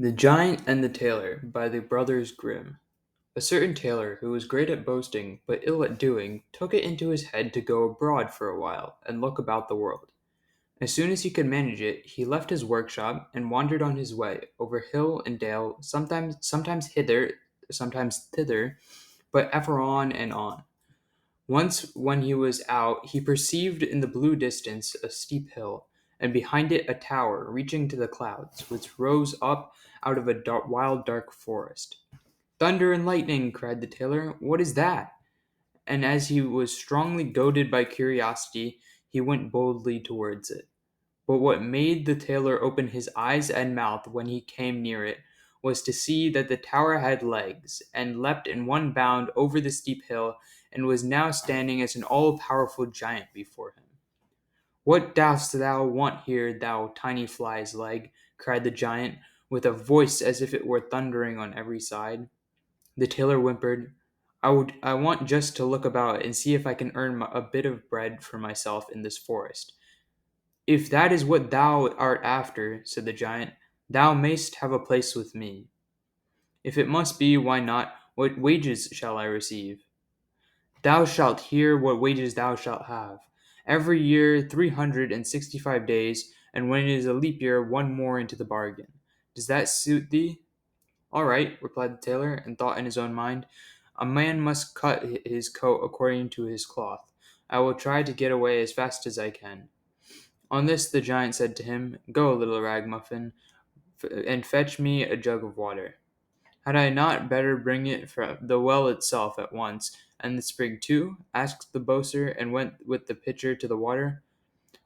The Giant and the Tailor by the Brothers Grimm. A certain tailor, who was great at boasting, but ill at doing, took it into his head to go abroad for a while, and look about the world. As soon as he could manage it, he left his workshop, and wandered on his way, over hill and dale, sometimes hither, sometimes thither, but ever on and on. Once, when he was out, he perceived in the blue distance a steep hill, and behind it a tower reaching to the clouds, which rose up out of a wild dark forest. "Thunder and lightning!" cried the tailor. "What is that?" And as he was strongly goaded by curiosity, he went boldly towards it. But what made the tailor open his eyes and mouth when he came near it was to see that the tower had legs, and leapt in one bound over the steep hill, and was now standing as an all powerful giant before him. "What dost thou want here, thou tiny fly's leg?" cried the giant, with a voice as if it were thundering on every side. The tailor whimpered, I want just to look about and see if I can earn a bit of bread for myself in this forest." "If that is what thou art after," said the giant, "thou mayst have a place with me." "If it must be, why not? What wages shall I receive?" "Thou shalt hear what wages thou shalt have. Every year 365 days, and when it is a leap year, one more into the bargain. Does that suit thee?" "All right," replied the tailor, and thought in his own mind, "A man must cut his coat according to his cloth. I will try to get away as fast as I can." On this the giant said to him, "Go, little ragamuffin, and fetch me a jug of water." "Had I not better bring it from the well itself at once, and the spring too?" asked the boaster, and went with the pitcher to the water.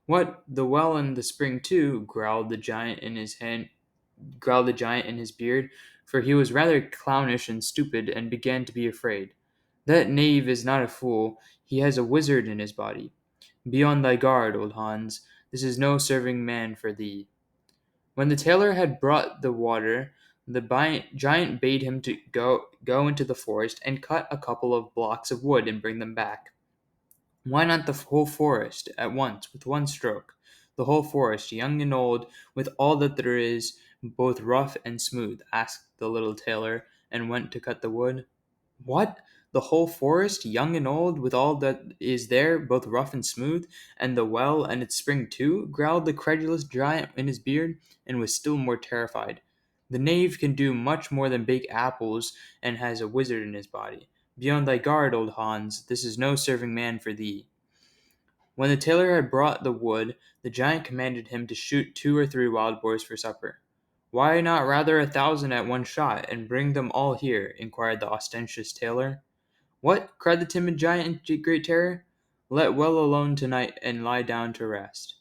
"What, the well and the spring too?" growled the giant in his beard, for he was rather clownish and stupid, and began to be afraid. "That knave is not a fool, he has a wizard in his body. Be on thy guard, old Hans, this is no serving man for thee." When the tailor had brought the water, the giant bade him to go into the forest and cut a couple of blocks of wood and bring them back. "Why not the whole forest at once, with one stroke? The whole forest, young and old, with all that there is, both rough and smooth?" asked the little tailor, and went to cut the wood. "What! The whole forest, young and old, with all that is there, both rough and smooth, and the well and its spring too?" growled the credulous giant in his beard, and was still more terrified. "The knave can do much more than bake apples, and has a wizard in his body. Be on thy guard, old Hans, this is no serving man for thee." When the tailor had brought the wood, the giant commanded him to shoot 2 or 3 wild boars for supper. "Why not rather 1,000 at one shot, and bring them all here?" inquired the ostentatious tailor. "What!" cried the timid giant in great terror. "Let well alone tonight, and lie down to rest."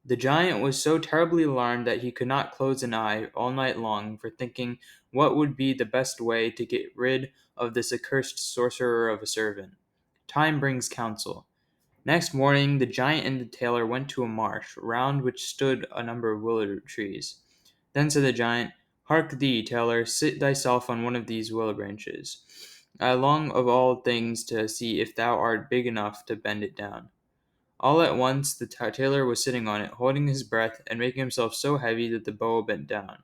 The giant was so terribly alarmed that he could not close an eye all night long for thinking what would be the best way to get rid of this accursed sorcerer of a servant. Time brings counsel. Next morning the giant and the tailor went to a marsh, round which stood a number of willow trees. Then said the giant, "Hark thee, tailor, sit thyself on one of these willow branches. I long of all things to see if thou art big enough to bend it down." All at once the tailor was sitting on it, holding his breath, and making himself so heavy that the bow bent down.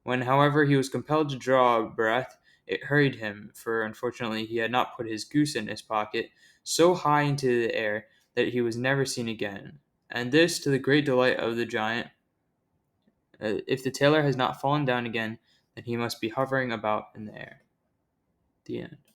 When, however, he was compelled to draw a breath, it hurried him, for unfortunately he had not put his goose in his pocket, so high into the air that he was never seen again. And this to the great delight of the giant. If the tailor has not fallen down again, then he must be hovering about in the air. The end.